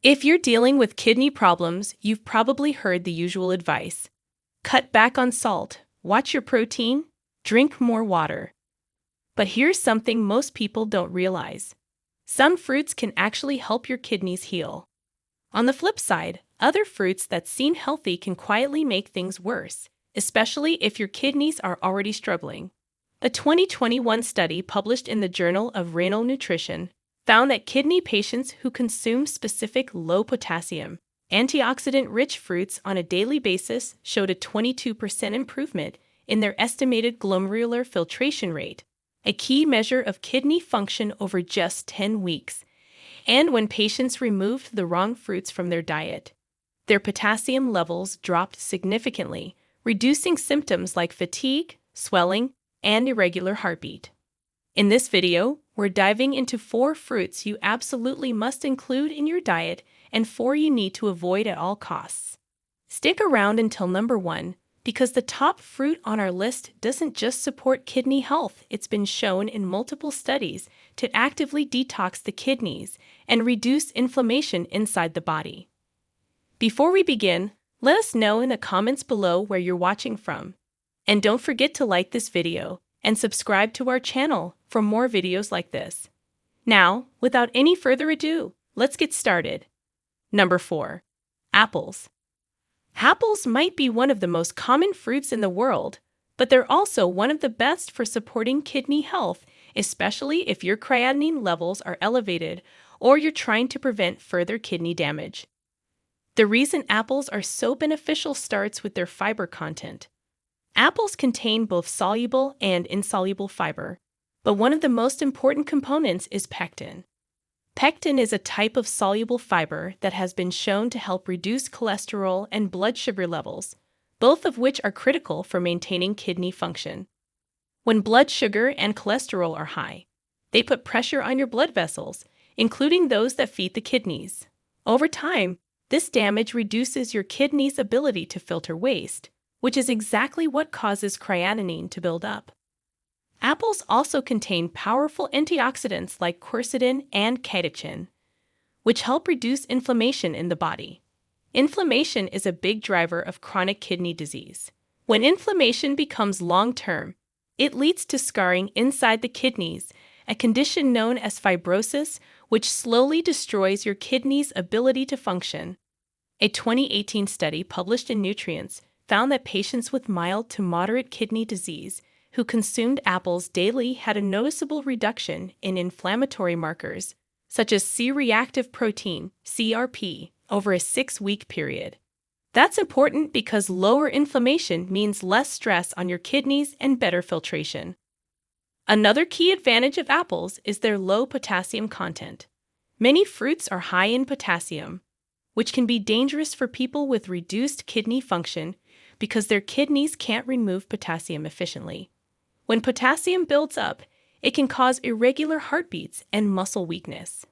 If you're dealing with kidney problems, you've probably heard the usual advice. Cut back on salt, watch your protein, drink more water. But here's something most people don't realize. Some fruits can actually help your kidneys heal. On the flip side, other fruits that seem healthy can quietly make things worse, especially if your kidneys are already struggling. A 2021 study published in the Journal of Renal Nutrition found that kidney patients who consume specific low-potassium, antioxidant-rich fruits on a daily basis showed a 22% improvement in their estimated glomerular filtration rate, a key measure of kidney function over just 10 weeks. And when patients removed the wrong fruits from their diet, their potassium levels dropped significantly, reducing symptoms like fatigue, swelling, and irregular heartbeat. In this video, we're diving into 4 fruits you absolutely must include in your diet and 4 you need to avoid at all costs. Stick around until number 1, because the top fruit on our list doesn't just support kidney health. It's been shown in multiple studies to actively detox the kidneys and reduce inflammation inside the body. Before we begin, let us know in the comments below where you're watching from. And don't forget to like this video and subscribe to our channel for more videos like this. Now, without any further ado, let's get started. Number 4. Apples. Apples might be one of the most common fruits in the world, but they're also one of the best for supporting kidney health, especially if your creatinine levels are elevated or you're trying to prevent further kidney damage. The reason apples are so beneficial starts with their fiber content. Apples contain both soluble and insoluble fiber, but one of the most important components is pectin. Pectin is a type of soluble fiber that has been shown to help reduce cholesterol and blood sugar levels, both of which are critical for maintaining kidney function. When blood sugar and cholesterol are high, they put pressure on your blood vessels, including those that feed the kidneys. Over time, this damage reduces your kidney's ability to filter waste, which is exactly what causes creatinine to build up. Apples also contain powerful antioxidants like quercetin and catechin, which help reduce inflammation in the body. Inflammation is a big driver of chronic kidney disease. When inflammation becomes long-term, it leads to scarring inside the kidneys, a condition known as fibrosis, which slowly destroys your kidney's ability to function. A 2018 study published in Nutrients found that patients with mild to moderate kidney disease who consumed apples daily had a noticeable reduction in inflammatory markers, such as C-reactive protein, CRP, over a 6-week period. That's important because lower inflammation means less stress on your kidneys and better filtration. Another key advantage of apples is their low potassium content. Many fruits are high in potassium, which can be dangerous for people with reduced kidney function because their kidneys can't remove potassium efficiently. When potassium builds up, it can cause irregular heartbeats and muscle weakness.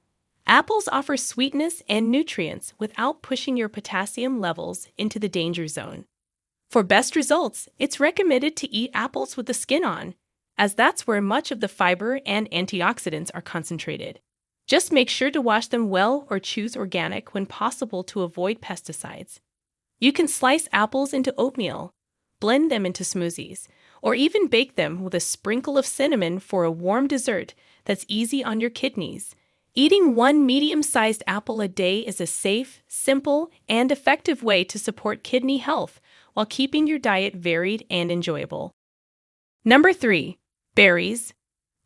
Apples offer sweetness and nutrients without pushing your potassium levels into the danger zone. For best results, it's recommended to eat apples with the skin on, as that's where much of the fiber and antioxidants are concentrated. Just make sure to wash them well or choose organic when possible to avoid pesticides. You can slice apples into oatmeal, blend them into smoothies, or even bake them with a sprinkle of cinnamon for a warm dessert that's easy on your kidneys. Eating 1 medium-sized apple a day is a safe, simple, and effective way to support kidney health while keeping your diet varied and enjoyable. Number 3. Berries.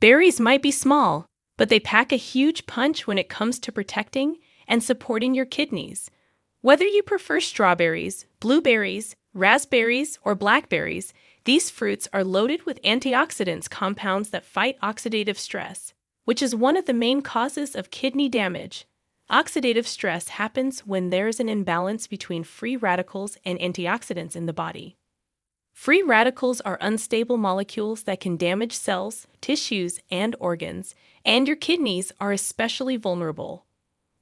Berries might be small, but they pack a huge punch when it comes to protecting and supporting your kidneys. Whether you prefer strawberries, blueberries, raspberries, or blackberries, these fruits are loaded with antioxidants compounds that fight oxidative stress, which is one of the main causes of kidney damage. Oxidative stress happens when there's an imbalance between free radicals and antioxidants in the body. Free radicals are unstable molecules that can damage cells, tissues, and organs, and your kidneys are especially vulnerable.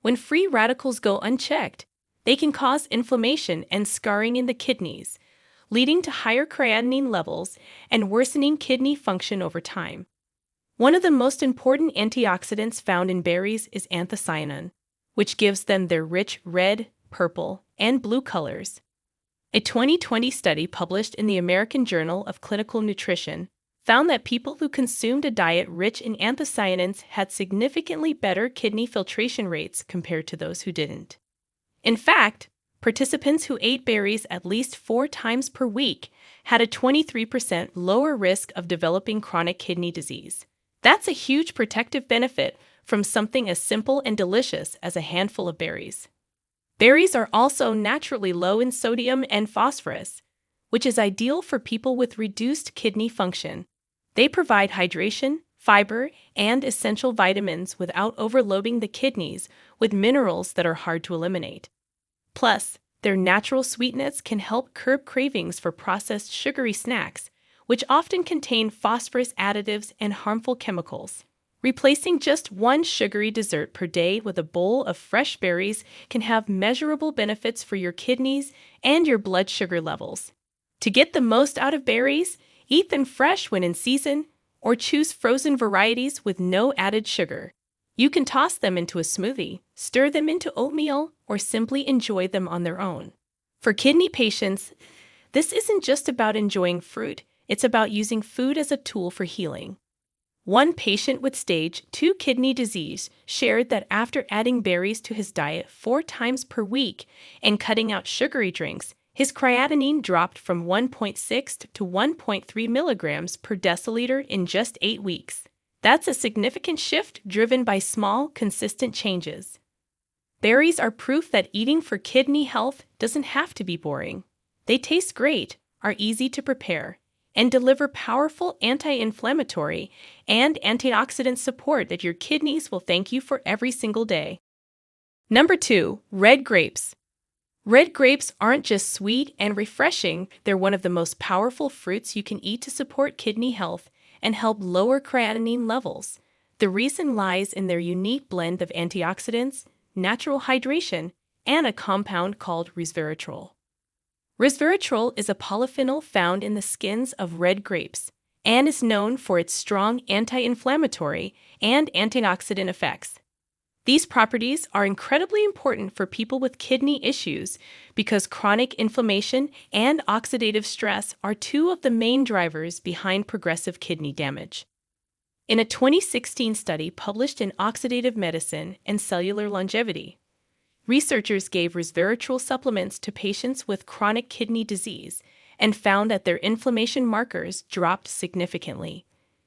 When free radicals go unchecked, they can cause inflammation and scarring in the kidneys, leading to higher creatinine levels and worsening kidney function over time. One of the most important antioxidants found in berries is anthocyanin, which gives them their rich red, purple, and blue colors. A 2020 study published in the American Journal of Clinical Nutrition found that people who consumed a diet rich in anthocyanins had significantly better kidney filtration rates compared to those who didn't. In fact, participants who ate berries at least 4 times per week had a 23% lower risk of developing chronic kidney disease. That's a huge protective benefit from something as simple and delicious as a handful of berries. Berries are also naturally low in sodium and phosphorus, which is ideal for people with reduced kidney function. They provide hydration, fiber, and essential vitamins without overloading the kidneys with minerals that are hard to eliminate. Plus, their natural sweetness can help curb cravings for processed sugary snacks, which often contain phosphorus additives and harmful chemicals. Replacing just one sugary dessert per day with a bowl of fresh berries can have measurable benefits for your kidneys and your blood sugar levels. To get the most out of berries, eat them fresh when in season, or choose frozen varieties with no added sugar. You can toss them into a smoothie, stir them into oatmeal, or simply enjoy them on their own. For kidney patients, this isn't just about enjoying fruit, it's about using food as a tool for healing. One patient with stage 2 kidney disease shared that after adding berries to his diet 4 times per week and cutting out sugary drinks, his creatinine dropped from 1.6 to 1.3 milligrams per deciliter in just 8 weeks. That's a significant shift driven by small, consistent changes. Berries are proof that eating for kidney health doesn't have to be boring. They taste great, are easy to prepare, and deliver powerful anti-inflammatory and antioxidant support that your kidneys will thank you for every single day. Number 2, red grapes. Red grapes aren't just sweet and refreshing, they're one of the most powerful fruits you can eat to support kidney health and help lower creatinine levels. The reason lies in their unique blend of antioxidants, natural hydration, and a compound called resveratrol. Resveratrol is a polyphenol found in the skins of red grapes and is known for its strong anti-inflammatory and antioxidant effects. These properties are incredibly important for people with kidney issues because chronic inflammation and oxidative stress are 2 of the main drivers behind progressive kidney damage. In a 2016 study published in Oxidative Medicine and Cellular Longevity, researchers gave resveratrol supplements to patients with chronic kidney disease and found that their inflammation markers dropped significantly.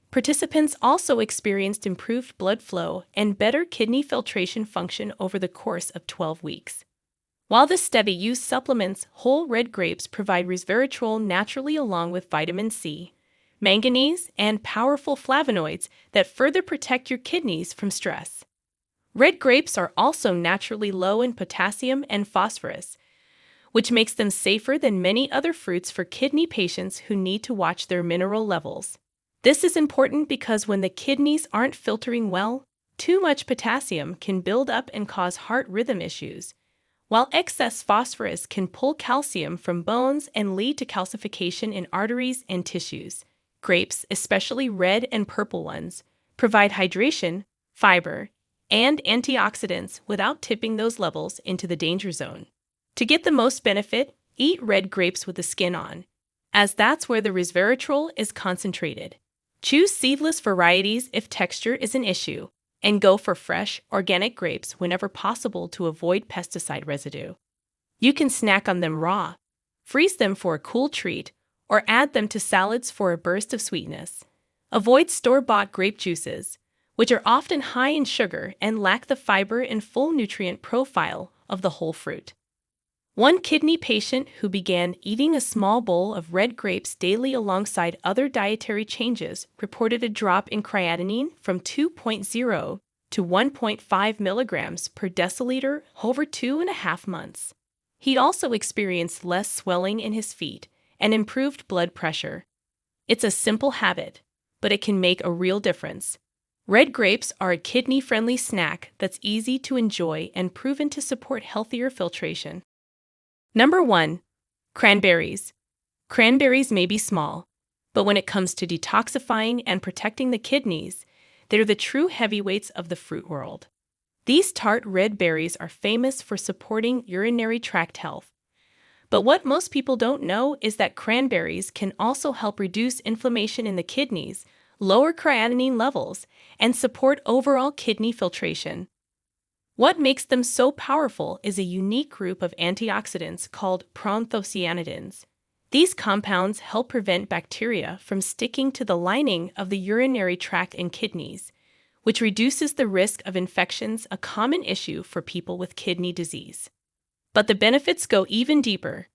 Participants also experienced improved blood flow and better kidney filtration function over the course of 12 weeks. While this study used supplements, whole red grapes provide resveratrol naturally along with vitamin C, manganese, and powerful flavonoids that further protect your kidneys from stress. Red grapes are also naturally low in potassium and phosphorus, which makes them safer than many other fruits for kidney patients who need to watch their mineral levels. This is important because when the kidneys aren't filtering well, too much potassium can build up and cause heart rhythm issues, while excess phosphorus can pull calcium from bones and lead to calcification in arteries and tissues. Grapes, especially red and purple ones, provide hydration, fiber, and antioxidants without tipping those levels into the danger zone. To get the most benefit, eat red grapes with the skin on, as that's where the resveratrol is concentrated. Choose seedless varieties if texture is an issue, and go for fresh, organic grapes whenever possible to avoid pesticide residue. You can snack on them raw, freeze them for a cool treat, or add them to salads for a burst of sweetness. Avoid store-bought grape juices, which are often high in sugar and lack the fiber and full nutrient profile of the whole fruit. One kidney patient who began eating a small bowl of red grapes daily alongside other dietary changes reported a drop in creatinine from 2.0 to 1.5 milligrams per deciliter over 2.5 months. He also experienced less swelling in his feet and improved blood pressure. It's a simple habit, but it can make a real difference. Red grapes are a kidney-friendly snack that's easy to enjoy and proven to support healthier filtration. Number 1. Cranberries. Cranberries may be small, but when it comes to detoxifying and protecting the kidneys, they're the true heavyweights of the fruit world. These tart red berries are famous for supporting urinary tract health. But what most people don't know is that cranberries can also help reduce inflammation in the kidneys, lower creatinine levels, and support overall kidney filtration. What makes them so powerful is a unique group of antioxidants called proanthocyanidins. These compounds help prevent bacteria from sticking to the lining of the urinary tract and kidneys, which reduces the risk of infections, a common issue for people with kidney disease. But the benefits go even deeper.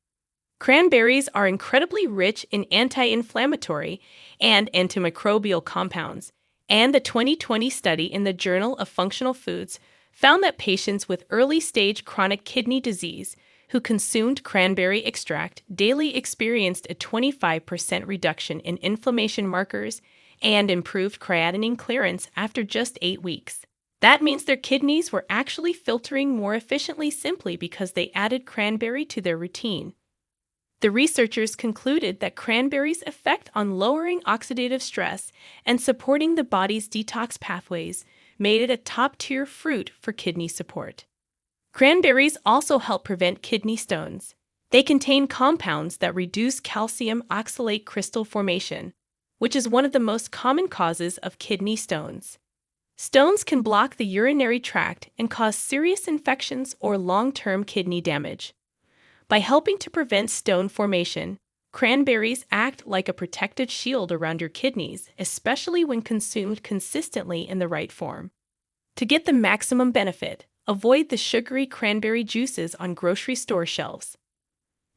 Cranberries are incredibly rich in anti-inflammatory and antimicrobial compounds, and the 2020 study in the Journal of Functional Foods found that patients with early-stage chronic kidney disease who consumed cranberry extract daily experienced a 25% reduction in inflammation markers and improved creatinine clearance after just 8 weeks. That means their kidneys were actually filtering more efficiently simply because they added cranberry to their routine. The researchers concluded that cranberries' effect on lowering oxidative stress and supporting the body's detox pathways made it a top-tier fruit for kidney support. Cranberries also help prevent kidney stones. They contain compounds that reduce calcium oxalate crystal formation, which is one of the most common causes of kidney stones. Stones can block the urinary tract and cause serious infections or long-term kidney damage. By helping to prevent stone formation, cranberries act like a protective shield around your kidneys, especially when consumed consistently in the right form. To get the maximum benefit, avoid the sugary cranberry juices on grocery store shelves.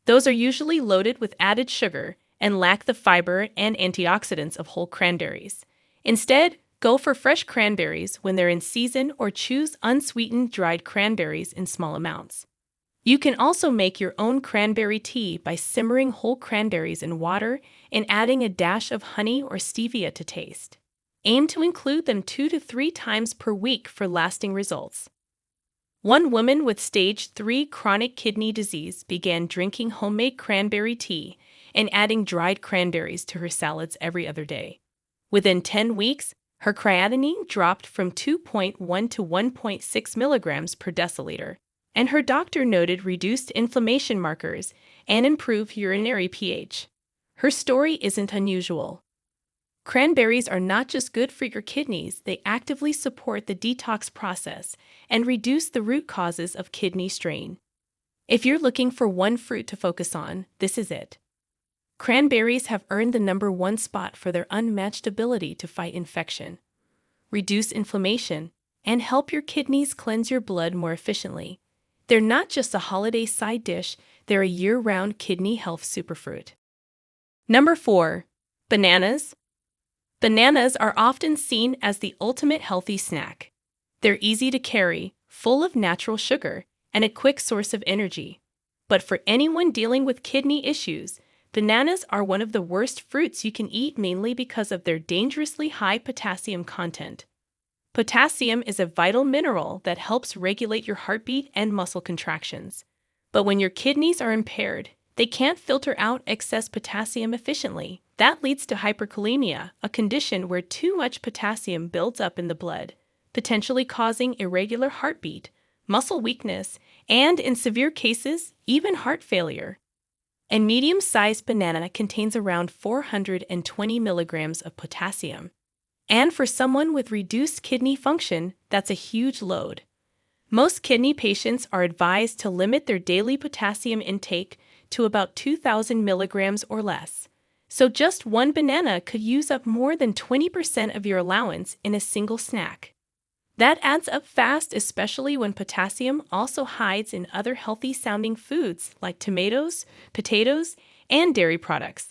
Those are usually loaded with added sugar and lack the fiber and antioxidants of whole cranberries. Instead, go for fresh cranberries when they're in season or choose unsweetened dried cranberries in small amounts. You can also make your own cranberry tea by simmering whole cranberries in water and adding a dash of honey or stevia to taste. Aim to include them 2 to 3 times per week for lasting results. One woman with stage 3 chronic kidney disease began drinking homemade cranberry tea and adding dried cranberries to her salads every other day. Within 10 weeks, her creatinine dropped from 2.1 to 1.6 milligrams per deciliter, and her doctor noted reduced inflammation markers and improved urinary pH. Her story isn't unusual. Cranberries are not just good for your kidneys, they actively support the detox process and reduce the root causes of kidney strain. If you're looking for one fruit to focus on, this is it. Cranberries have earned the #1 spot for their unmatched ability to fight infection, reduce inflammation, and help your kidneys cleanse your blood more efficiently. They're not just a holiday side dish, they're a year-round kidney health superfruit. Number 4. Bananas. Bananas are often seen as the ultimate healthy snack. They're easy to carry, full of natural sugar, and a quick source of energy. But for anyone dealing with kidney issues, bananas are one of the worst fruits you can eat, mainly because of their dangerously high potassium content. Potassium is a vital mineral that helps regulate your heartbeat and muscle contractions. But when your kidneys are impaired, they can't filter out excess potassium efficiently. That leads to hyperkalemia, a condition where too much potassium builds up in the blood, potentially causing irregular heartbeat, muscle weakness, and, in severe cases, even heart failure. A medium-sized banana contains around 420 milligrams of potassium. And for someone with reduced kidney function, that's a huge load. Most kidney patients are advised to limit their daily potassium intake to about 2,000 milligrams or less. So just one banana could use up more than 20% of your allowance in a single snack. That adds up fast, especially when potassium also hides in other healthy-sounding foods like tomatoes, potatoes, and dairy products.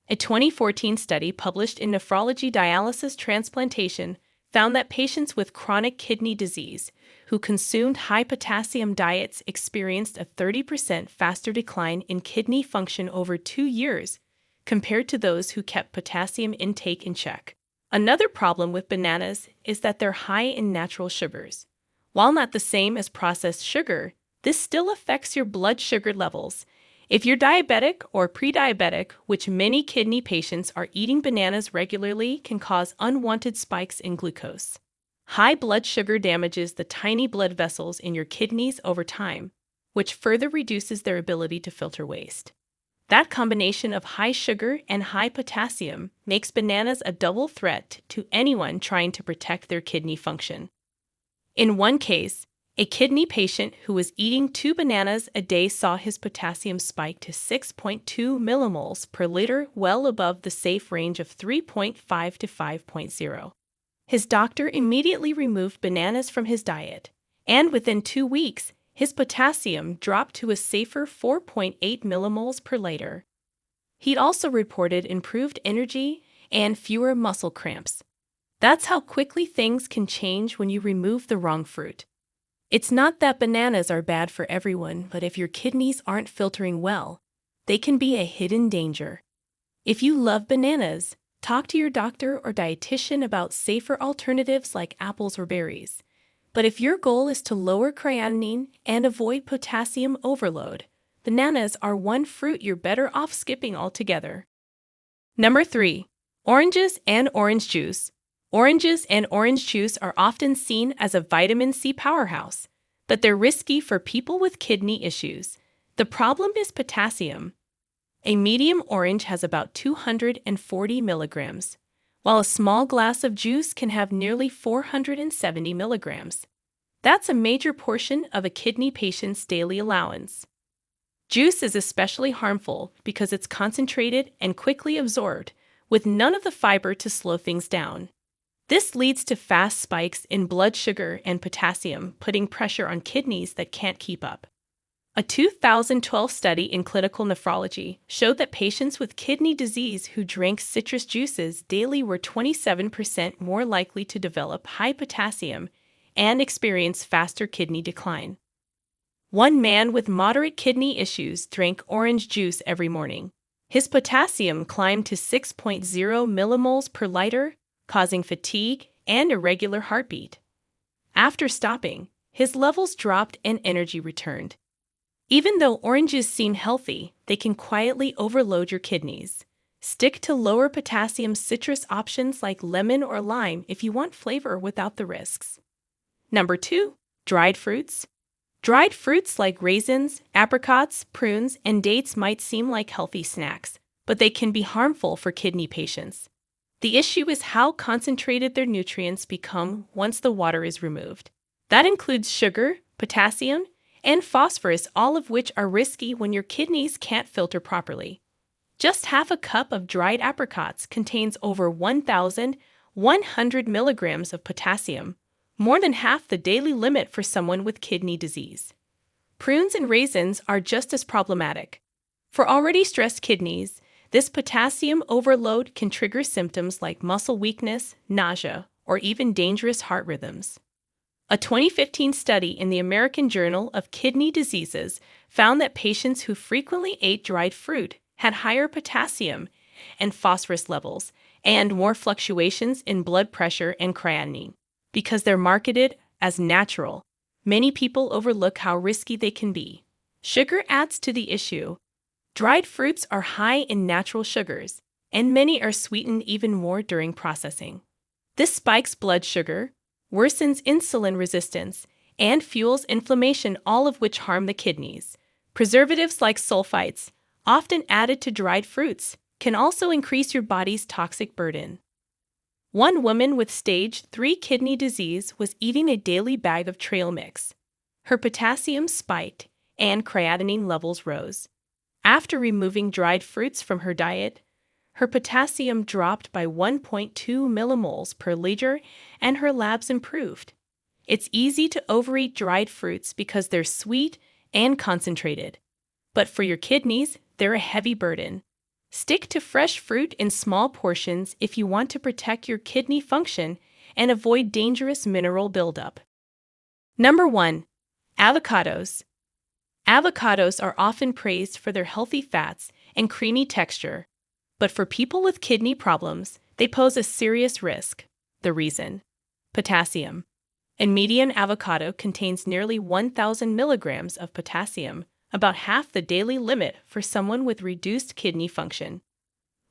A 2014 study published in Nephrology Dialysis Transplantation found that patients with chronic kidney disease who consumed high-potassium diets experienced a 30% faster decline in kidney function over 2 years compared to those who kept potassium intake in check. Another problem with bananas is that they're high in natural sugars. While not the same as processed sugar, this still affects your blood sugar levels. If you're diabetic or pre-diabetic, which many kidney patients are, eating bananas regularly can cause unwanted spikes in glucose. High blood sugar damages the tiny blood vessels in your kidneys over time, which further reduces their ability to filter waste. That combination of high sugar and high potassium makes bananas a double threat to anyone trying to protect their kidney function. In one case, a kidney patient who was eating 2 bananas a day saw his potassium spike to 6.2 millimoles per liter, well above the safe range of 3.5 to 5.0. His doctor immediately removed bananas from his diet, and within 2 weeks, his potassium dropped to a safer 4.8 millimoles per liter. He'd also reported improved energy and fewer muscle cramps. That's how quickly things can change when you remove the wrong fruit. It's not that bananas are bad for everyone, but if your kidneys aren't filtering well, they can be a hidden danger. If you love bananas, talk to your doctor or dietitian about safer alternatives like apples or berries. But if your goal is to lower creatinine and avoid potassium overload, bananas are one fruit you're better off skipping altogether. Number 3. Oranges and orange juice. Oranges and orange juice are often seen as a vitamin C powerhouse, but they're risky for people with kidney issues. The problem is potassium. A medium orange has about 240 milligrams, while a small glass of juice can have nearly 470 milligrams. That's a major portion of a kidney patient's daily allowance. Juice is especially harmful because it's concentrated and quickly absorbed, with none of the fiber to slow things down. This leads to fast spikes in blood sugar and potassium, putting pressure on kidneys that can't keep up. A 2012 study in clinical nephrology showed that patients with kidney disease who drank citrus juices daily were 27% more likely to develop high potassium and experience faster kidney decline. One man with moderate kidney issues drank orange juice every morning. His potassium climbed to 6.0 millimoles per liter, causing fatigue and irregular heartbeat. After stopping, his levels dropped and energy returned. Even though oranges seem healthy, they can quietly overload your kidneys. Stick to lower potassium citrus options like lemon or lime if you want flavor without the risks. Number 2. Dried fruits. Dried fruits like raisins, apricots, prunes, and dates might seem like healthy snacks, but they can be harmful for kidney patients. The issue is how concentrated their nutrients become once the water is removed. That includes sugar, potassium, and phosphorus, all of which are risky when your kidneys can't filter properly. Just half a cup of dried apricots contains over 1,100 milligrams of potassium, more than half the daily limit for someone with kidney disease. Prunes and raisins are just as problematic. For already stressed kidneys, this potassium overload can trigger symptoms like muscle weakness, nausea, or even dangerous heart rhythms. A 2015 study in the American Journal of Kidney Diseases found that patients who frequently ate dried fruit had higher potassium and phosphorus levels and more fluctuations in blood pressure and creatinine. Because they're marketed as natural, many people overlook how risky they can be. Sugar adds to the issue. Dried fruits are high in natural sugars, and many are sweetened even more during processing. This spikes blood sugar, worsens insulin resistance, and fuels inflammation, all of which harm the kidneys. Preservatives like sulfites, often added to dried fruits, can also increase your body's toxic burden. One woman with stage 3 kidney disease was eating a daily bag of trail mix. Her potassium spiked and creatinine levels rose. After removing dried fruits from her diet, her potassium dropped by 1.2 millimoles per liter and her labs improved. It's easy to overeat dried fruits because they're sweet and concentrated. But for your kidneys, they're a heavy burden. Stick to fresh fruit in small portions if you want to protect your kidney function and avoid dangerous mineral buildup. Number 1. Avocados. Avocados are often praised for their healthy fats and creamy texture, but for people with kidney problems, they pose a serious risk. The reason: potassium. A median avocado contains nearly 1,000 milligrams of potassium, about half the daily limit for someone with reduced kidney function.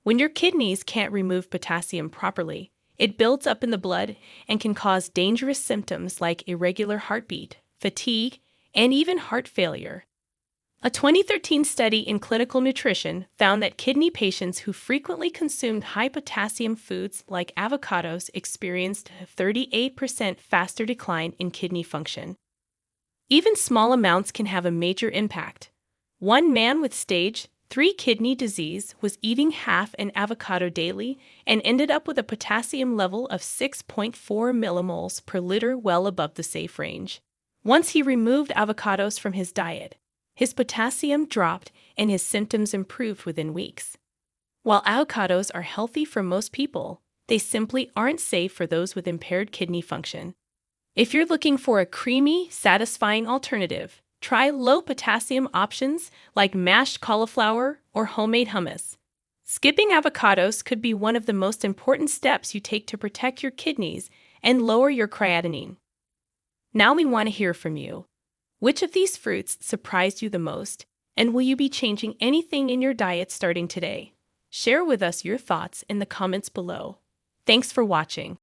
When your kidneys can't remove potassium properly, It builds up in the blood and can cause dangerous symptoms like irregular heartbeat, fatigue, and even heart failure. A 2013 study in clinical nutrition found that kidney patients who frequently consumed high potassium foods like avocados experienced a 38% faster decline in kidney function. Even small amounts can have a major impact. One man with stage 3 kidney disease was eating half an avocado daily and ended up with a potassium level of 6.4 millimoles per liter, well above the safe range. Once he removed avocados from his diet, his potassium dropped and his symptoms improved within weeks. While avocados are healthy for most people, they simply aren't safe for those with impaired kidney function. If you're looking for a creamy, satisfying alternative, try low-potassium options like mashed cauliflower or homemade hummus. Skipping avocados could be one of the most important steps you take to protect your kidneys and lower your creatinine. Now we want to hear from you. Which of these fruits surprised you the most, and will you be changing anything in your diet starting today? Share with us your thoughts in the comments below. Thanks for watching.